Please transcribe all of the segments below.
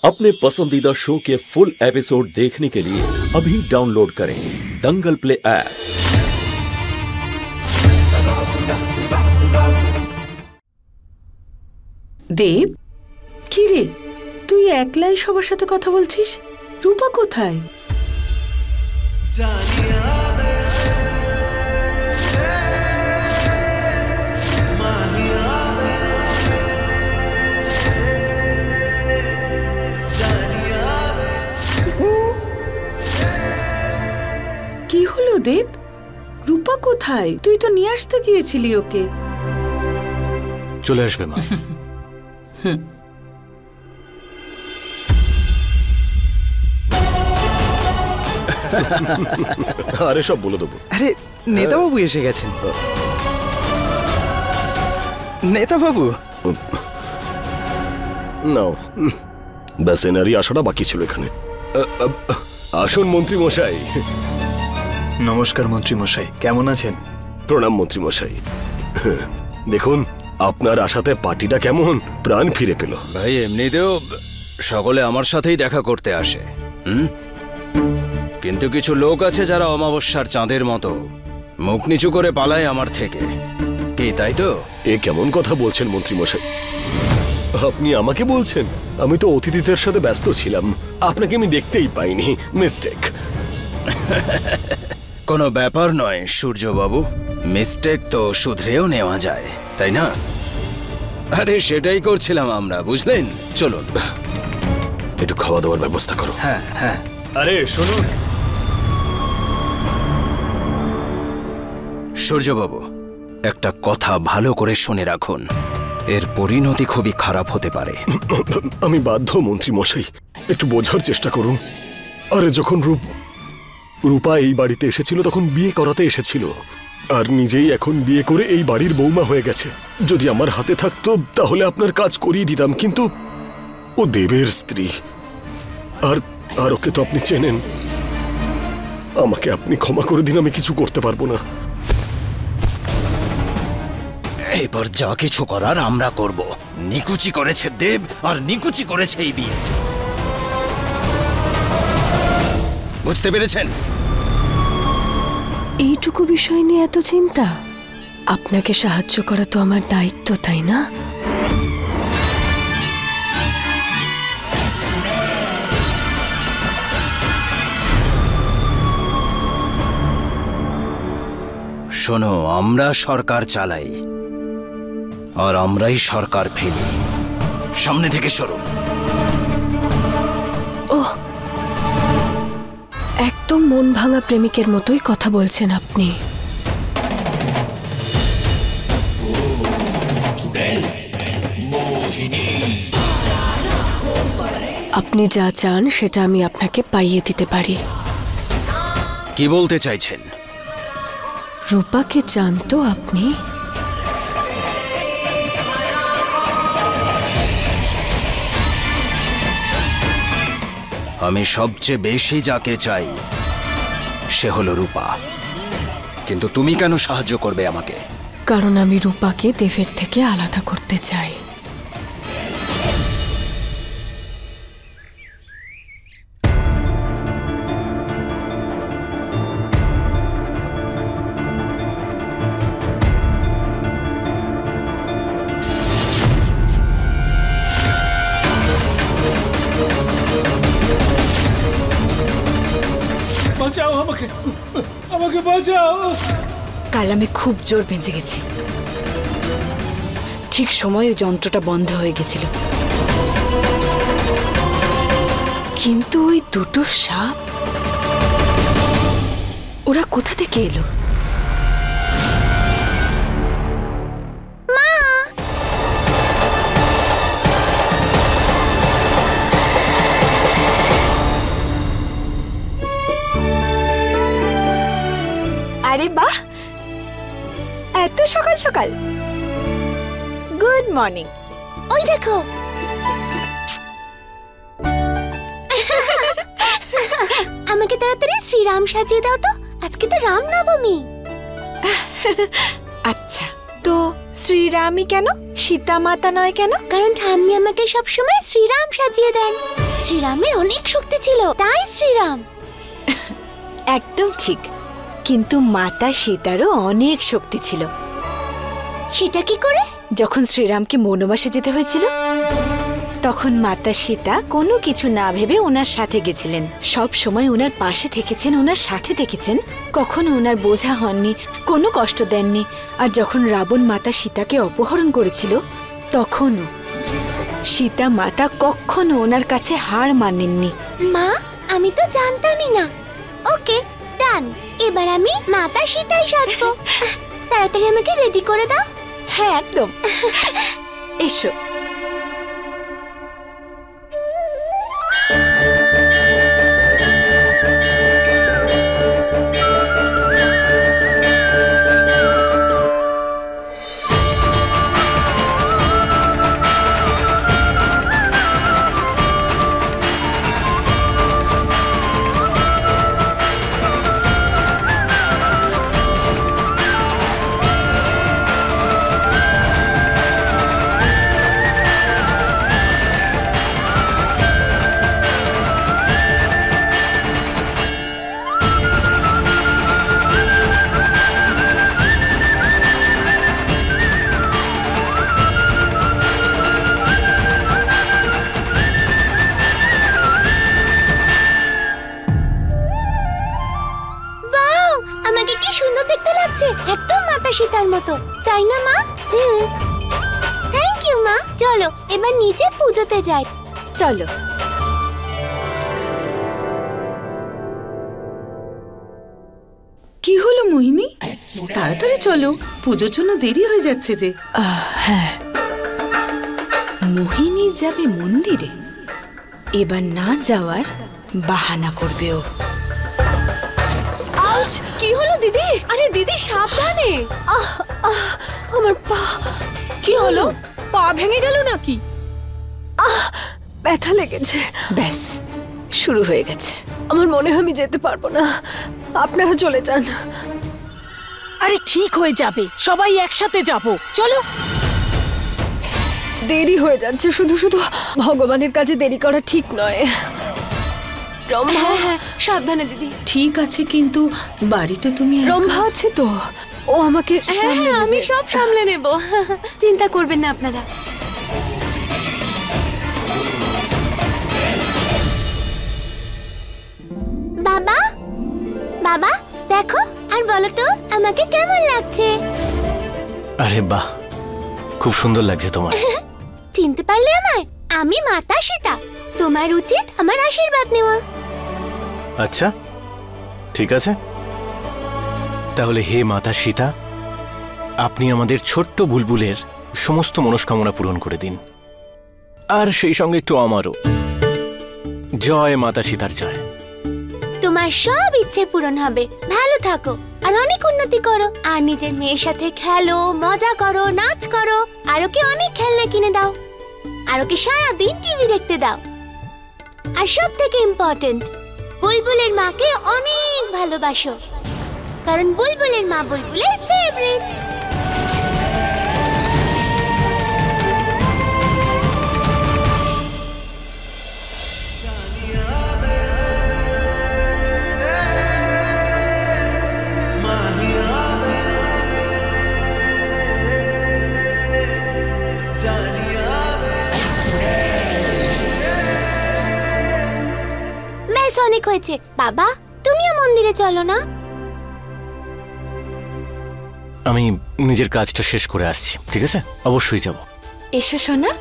अपने पसंदीदा शो के फुल एपिसोड देखने के लिए अभी डाउनलोड करें दंगल प्ले ऐप। দেব, কি রে তুই একলাই সবার সাথে কথা বলছিস? রূপা কোথায়? কি হলো দেব? রূপা কোথায়? তুই তো নিয়ে আসতে গিয়েছিলি ওকে। চলে আসবে মা। আরে সব বলে দেবো। আরে নেতাবাবু এসে গেছেন। নেতাবাবু নাও, ব্যাস এনারই আসাটা বাকি ছিল এখানে। আসুন মন্ত্রী মশাই। নমস্কার মন্ত্রী মশাই, কেমন আছেন? প্রণাম মন্ত্রী মশাই। দেখুন আপনার আশাতে পার্টিটা কেমন প্রাণ ফিরে পেল। ভাই এমনিতেও সকলে আমার সাথেই দেখা করতে আসে, কিন্তু কিছু লোক আছে যারা অমাবস্যার চাঁদের মতো মুখ নিচু করে পালায় আমার থেকে। কি তাই তো? এ কেমন কথা বলছেন মন্ত্রী মশাই? আপনি আমাকে বলছেন? আমি তো অতিথিদের সাথে ব্যস্ত ছিলাম, আপনাকে আমি দেখতেই পাইনি। মিস্টেক। কোনো ব্যাপার নয় সূর্যবাবু, মিস্টেক তো শুধরেও নেওয়া যায়, তাই না? আরে সেটাই করছিলাম আমরা, বুঝলেন? চলুন একটু খাওয়া দাওয়ার ব্যবস্থা করো। হ্যাঁ হ্যাঁ। আরে শুনুন সূর্যবাবু, একটা কথা ভালো করে শুনে রাখুন, এর পরিণতি খুবই খারাপ হতে পারে। আমি বাধ্য মন্ত্রী মশাই, একটু বোঝার চেষ্টা করুন। আরে যখন রূপা এই বাড়িতে এসেছিল তখন বিয়ে করাতে এসেছিল, আর নিজেই এখন বিয়ে করে এই বাড়ির বৌমা হয়ে গেছে। যদি আমার হাতে থাকতো তাহলে আপনার কাজ করিয়ে দিতাম, কিন্তু ও দেবের স্ত্রী, আর ওকে তো আপনি চেনেন। আমাকে আপনি ক্ষমা করে দিন, আমি কিছু করতে পারবো না। এবার যা কিছু করার আমরা করব। নিকুচি করেছে দেব আর নিকুচি করেছে এই বিয়ে, বুঝতে পেরেছেন? এইটুকু বিষয় নিয়ে এত চিন্তা? আপনাকে সাহায্য করা তো আমার দায়িত্ব, তাই না? শোনো, আমরা সরকার চালাই আর আমরাই সরকার ফেলি। সামনে থেকে সরুন। ওহ, একদম মন ভাঙা প্রেমিকের মতোই কথা বলছেন আপনি। আপনি যা চান সেটা আমি আপনাকে পাইয়ে দিতে পারি। কি বলতে চাইছেন? রূপাকে চান তো আপনি? আমি সবচেয়ে বেশি যাকে চাই সে হলো রূপা, কিন্তু তুমি কেন সাহায্য করবে আমাকে? কারণ আমি রূপাকে দেবের থেকে আলাদা করতে চাই। বাঁচাও আমাকে, আমাকে বাঁচাও। কাল আমি খুব জোর বেঁচে গেছি, ঠিক সময়ে যন্ত্রটা বন্ধ হয়ে গেছিল, কিন্তু ওই দুটো সাপ ওরা কোথা থেকে এলো? আরে বাহ, এত সকাল সকাল। Good morning. ওই দেখো, আমাকে তাড়াতাড়ি শ্রীরাম সাজিয়ে দাও তো, আজকে তো রামনবমী। আচ্ছা, তো শ্রীরামই কেন, সীতা মাতা নয় কেন? কারণ ঠাম্মি আমাকে সবসময় শ্রীরাম সাজিয়ে দেন। শ্রীরামের অনেক শক্তি ছিল, তাই শ্রীরাম। একদম ঠিক, কিন্তু মাতা সীতারও অনেক শক্তি ছিল। সেটা কি করে? যখন শ্রীরামকে বনবাসে যেতে হয়েছিল তখন মাতা সীতা কোনো কিছু না ভেবে ওনার সাথে গেছিলেন। সব সময় ওনার পাশে থেকেছেন, ওনার সাথে থেকেছেন, কখনো ওনার বোঝা হননি, কোনো কষ্ট দেননি। আর যখন রাবণ মাতা সীতাকে অপহরণ করেছিল তখনও সীতা মাতা কখনো ওনার কাছে হার মানেননি। মা, আমি তো জানতামই না। ওকে, ডান। এবার আমি মাতা সীতাই সাজবো। তাড়াতাড়ি আমাকে রেডি করে দাও। হ্যাঁ, একদম। এসো। একদম মাতা সীতার মতো, তাই না মা? থ্যাংক ইউ মা। চলো এবার নিচে পুজোতে যাই। চলো। কি হলো মোহিনী? তাড়াতাড়ি চলো, পুজোর জন্য দেরি হয়ে যাচ্ছে যে। হ্যাঁ। মোহিনী যাবে মন্দিরে, এবার না যাওয়ার বাহানা করবে ও। কি হলো দিদি? আরে দিদি সাবধানে। আমার পা। কি হলো? পা ভেঙে গেল নাকি? ব্যথা লেগেছে। ব্যাস, শুরু হয়ে গেছে। আমার মনে হয় আমি যেতে পারবো না, আপনারা চলে যান। আরে ঠিক হয়ে যাবে, সবাই একসাথে যাব, চলো। দেরি হয়ে যাচ্ছে, শুধু শুধু ভগবানের কাছে দেরি করা ঠিক নয়। রম্ভা। হ্যাঁ, সাবধানে দিদি। ঠিক আছে, কিন্তু বাড়িতে তুমি রম্ভা আছে তো, ও আমাকে। হ্যাঁ, আমি সব সামলে নেব, চিন্তা করবেন না আপনারা। বাবা, বাবা দেখো আর বলো তো আমাকে কেমন লাগছে? আরে বাহ, খুব সুন্দর লাগছে তোমার। চিনতে পারলে আমায়? আমি মাতা সীতা। তোমার উচিত আমার আশীর্বাদ নেওয়া। আচ্ছা, ঠিক আছে। তাহলে হে মাতা সীতা, আপনি আমাদের ছোট্ট বুলবুলের সমস্ত মনস্কামনা পূরণ করে দিন, আর সেই সঙ্গে একটু আমারও। জয় মাতা সীতার জয়। তোমার সব ইচ্ছে পূরণ হবে। ভালো থাকো আর অনেক উন্নতি করো, আর নিজের মেয়ের সাথে খেলো, মজা করো, নাচ করো, আর ওকে অনেক খেলনা কিনে দাও, আর ওকে সারাদিন টিভি দেখতে দাও। আর সব থেকে ইম্পর্টেন্ট, বুলবুলের মাকে অনেক ভালোবাসো, কারণ বুলবুলের মা বুলবুলের ফেভারিট। অনেক হয়েছে বাবা, তুমিও মন্দিরে চলো না। আমি নিজের কাজটা শেষ করে আসছি, ঠিক আছে? অবশ্যই যাব। এসো সোনা।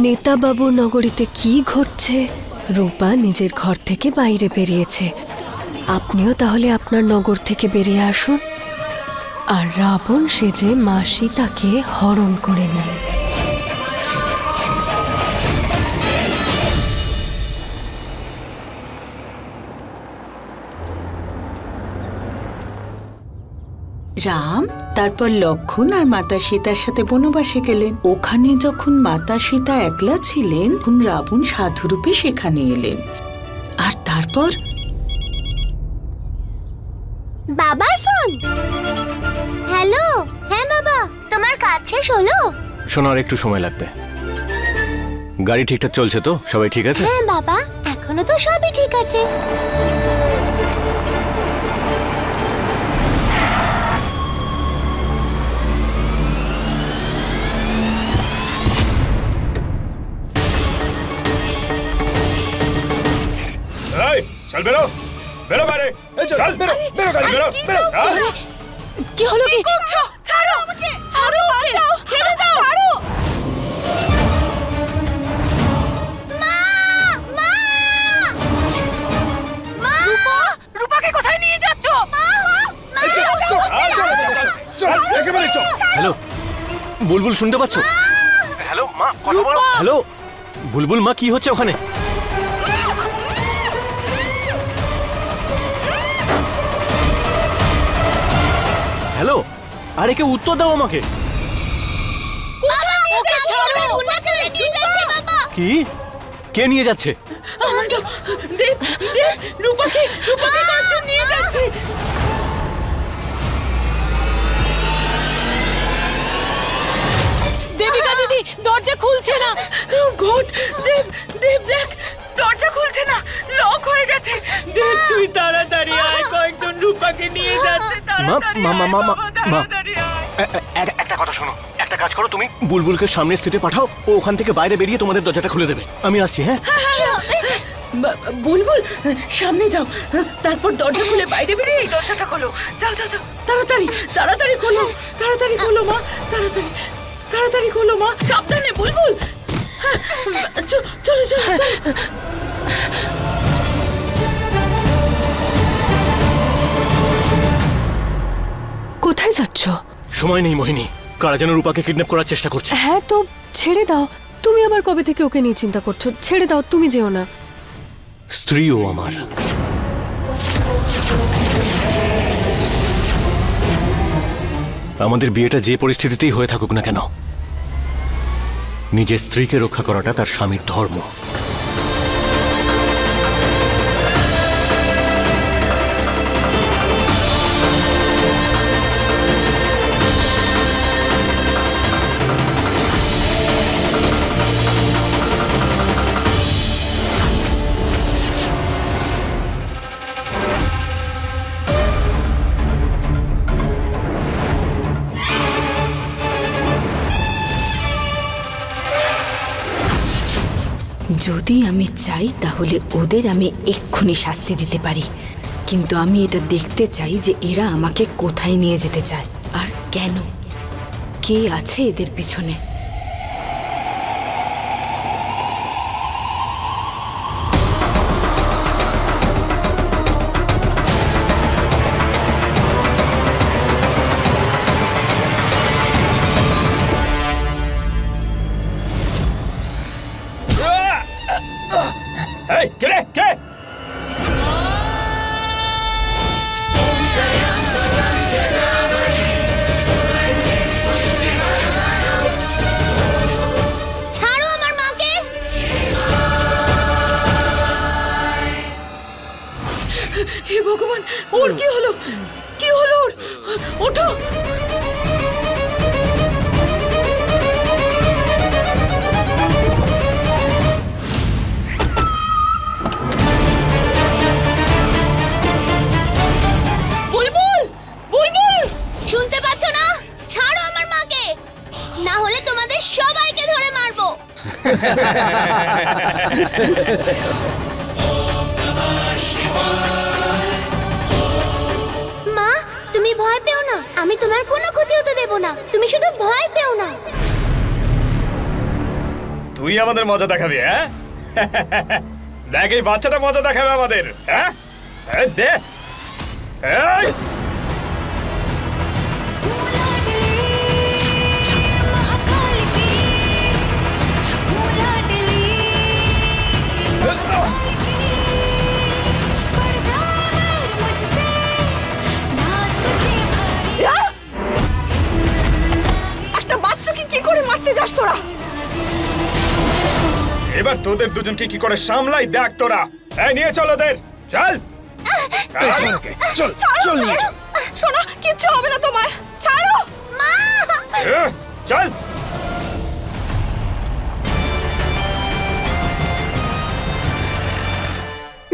নেতাবাবুর নগরীতে কি ঘটছে? রূপা নিজের ঘর থেকে বাইরে বেরিয়েছে, আপনিও তাহলে আপনার নগর থেকে বেরিয়ে আসুন, আর রাবণ সেজে মা সীতাকে হরণ করে নিন। রাম তারপর লক্ষণ আর মাতা সীতার সাথে বনবাসে গেলেন। ওখানে যখন মাতা সীতা একলা ছিলেন তখন রাবণ সাধুরূপে সেখানে এলেন। আর তারপর বাবার ফোন। হ্যালো। হ্যাঁ বাবা, তোমার কাজ শেষ হলো? শোনার একটু সময় লাগবে। গাড়ি ঠিকঠাক চলছে তো? সবাই ঠিক আছে? হ্যাঁ বাবা, এখনো তো সবই ঠিক আছে। চল বেরো, বেরো বাইরে, চল বেরো, বেরো গাড়ি, বেরো, বেরো। কি হলো? কি করছো? ছাড়ো আমাকে, ছাড়ো, বাঁচাও, ছেড়ে দাও, ছাড়ো। মা! মা! মা! রূপাকে কোথায় নিয়ে যাচ্ছো? হ্যালো বুলবুল, শুনতে পাচ্ছ? হ্যালো মা, কথা বলো। হ্যালো বুলবুল মা, কি হচ্ছে ওখানে? হ্যালো, আরে কে উত্তর দাও আমাকে। কি? কে নিয়ে যাচ্ছে? রূপাকে একজন নিয়ে যাচ্ছে। দেবিকা দিদি, দরজা খুলছে না। ঘট, দেব দেখ, দরজা খুলছে না, লক হয়ে গেছে। দেব তুই তাড়াতাড়ি আয়, কয়েকজন রূপাকে নিয়ে যাচ্ছে। একটা কথা শোনো, একটা কাজ করো, তুমি বুলবুলকে সামনের সিটে পাঠাও, ও ওখান থেকে বাইরে বেরিয়ে তোমাদের দরজাটা খুলে দেবে। আমি আসছি। হ্যাঁ বুলবুল, সামনে যাও, তারপর দরজা খুলে বাইরে বেরিয়ে এই দরজাটা খোলো। যাও যাও যাও, তাড়াতাড়ি তাড়াতাড়ি খোলো, তাড়াতাড়ি খোলো মা, তাড়াতাড়ি তাড়াতাড়ি খোলো মা, সাবধানে বুলবুল। হ্যাঁ, চলো চলো চলো। কোথায় যাচ্ছ? সময় নেই মোহিনী, কারা যেন রূপাকে কিডন্যাপ করার চেষ্টা করছে। হ্যাঁ তো ছেড়ে দাও। তুমি আবার কবে থেকে ওকে নিয়ে চিন্তা করছো? ছেড়ে দাও, তুমি যেও না। স্ত্রীও আমার। আমাদের বিয়েটা যে পরিস্থিতিতেই হয়ে থাকুক না কেন, নিজের স্ত্রীকে রক্ষা করাটা তার স্বামীর ধর্ম। যদি আমি চাই তাহলে ওদের আমি এক্ষুনি শাস্তি দিতে পারি, কিন্তু আমি এটা দেখতে চাই যে এরা আমাকে কোথায় নিয়ে যেতে চায় আর কেন, কে আছে এদের পিছনে। হে ভগবান, ওর কি হলো? কি হলো ওর? ওঠো। বুলবুল, বুলবুল, শুনতে পাচ্ছ না? ছাড়ো আমার মাকে, না হলে তোমাদের সবাইকে ধরে মারবো। মা, তুমি ভয় পেও না, আমি তোমার কোনো ক্ষতি হতে দেব না, তুমি শুধু ভয় পেও না। তুই আমাদের মজা দেখাবি? হ্যাঁ দেখ, এই বাচ্চাটা মজা দেখাবে আমাদের। হ্যাঁ দে। এবার তোদের দুজনকে কি করে সামলাই দেখ তোরা। এই নিয়ে চল ওদের, চল চল চল নিয়ে চল। শোনো, কিচ্ছু হবে না তোমার, ছাড়ো মা। চল।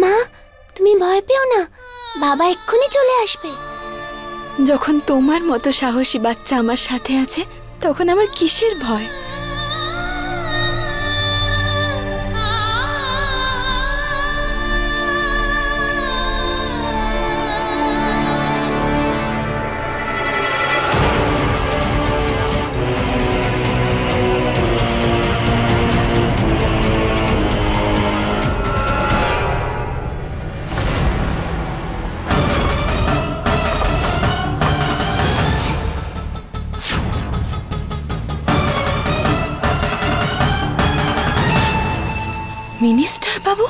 মা, তুমি ভয় পেও না, বাবা এক্ষুনি চলে আসবে। যখন তোমার মতো সাহসী বাচ্চা আমার সাথে আছে তখন আমার কিসের ভয়? মিনিস্টার বাবু,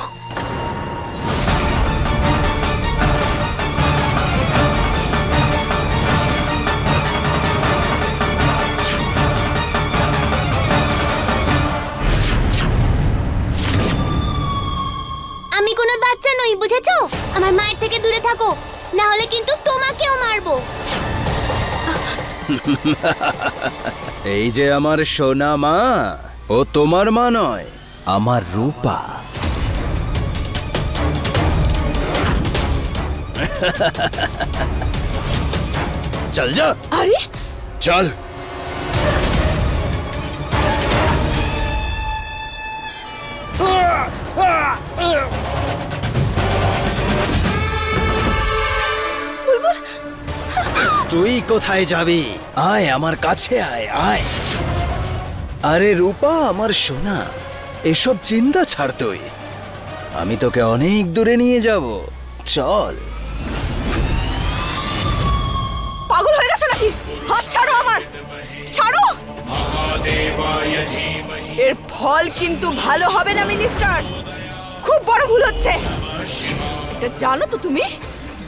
আমি কোনো বাচ্চা নই, বুঝেছো? আমার মায়ের থেকে দূরে থাকো, না হলে কিন্তু তোমাকেও মারবো। এই যে আমার সোনা মা, ও তোমার মা নয়, আমার রূপা। চল যা। আরে চল। তুই কোথায় যাবি? আয় আমার কাছে, আয় আয়। আরে রূপা আমার সোনা, এসব চিন্তা ছাড় তুই, আমি তোকে অনেক দূরে নিয়ে যাব, চল। পাগল হয়ে গেছে নাকি? হাত ছাড়ো আমার, ছাড়ো। এর ফল কিন্তু ভালো হবে না মিনিস্টার, খুব বড় ভুল হচ্ছে। এটা জানো তো তুমি,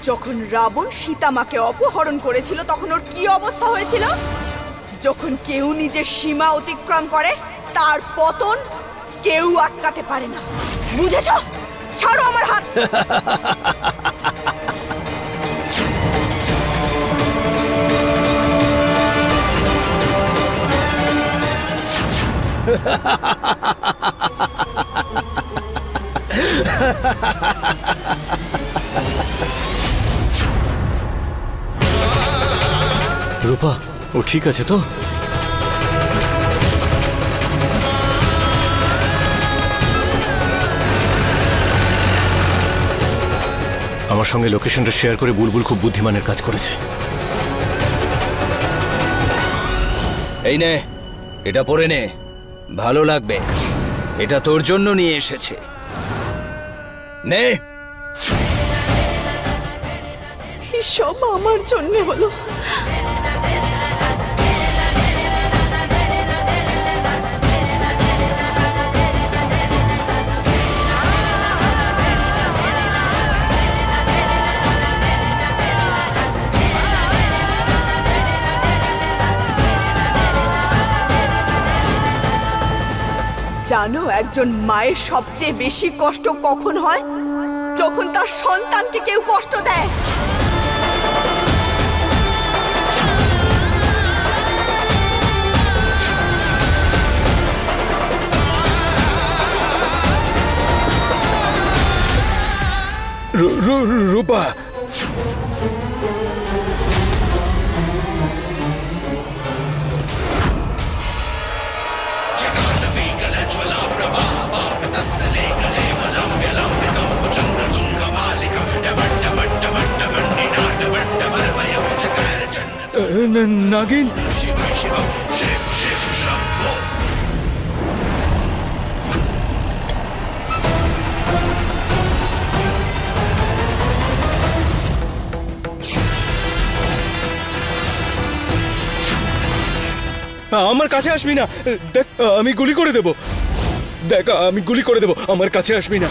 যখন রাবণ সীতা মাকে অপহরণ করেছিল তখন ওর কি অবস্থা হয়েছিল? যখন কেউ নিজের সীমা অতিক্রম করে তার পতন কেউ আটকাতে পারে না, বুঝেছো? ছাড়ো আমার হাত। রূপা, ও ঠিক আছে তো? আমার সঙ্গে লোকেশনটা শেয়ার করে বুলবুল খুব বুদ্ধিমানের কাজ করেছে। এই নে, এটা পরে নে, ভালো লাগবে, এটা তোর জন্য নিয়ে এসেছে, নে। সব আমার জন্য হলো। জানো একজন মায়ের সবচেয়ে বেশি কষ্ট কখন হয়? যখন তার সন্তানকে কেউ কষ্ট দেয়। রূপা, নাগিন, আমার কাছে আসবি না, দেখ আমি গুলি করে দেব, দেখ আমি গুলি করে দেব, আমার কাছে আসবি না।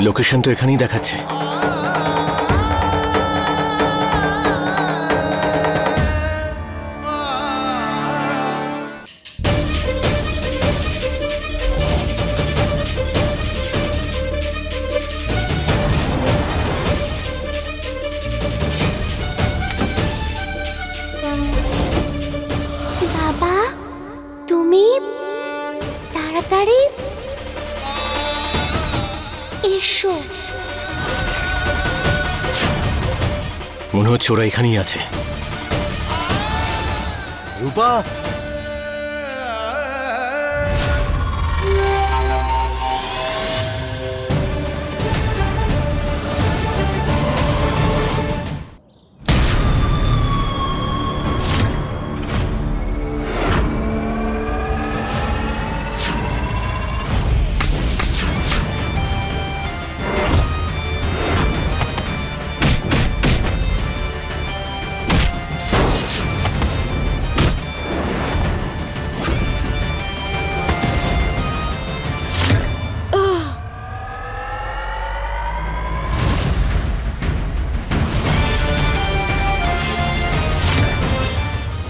লোকেশন তো এখানেই দেখাচ্ছে। বাবা তুমি তাড়াতাড়ি এসো। মনে হচ্ছে ওরা এখানেই আছে। রূপা,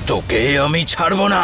তোকে আমি ছাড়বো না।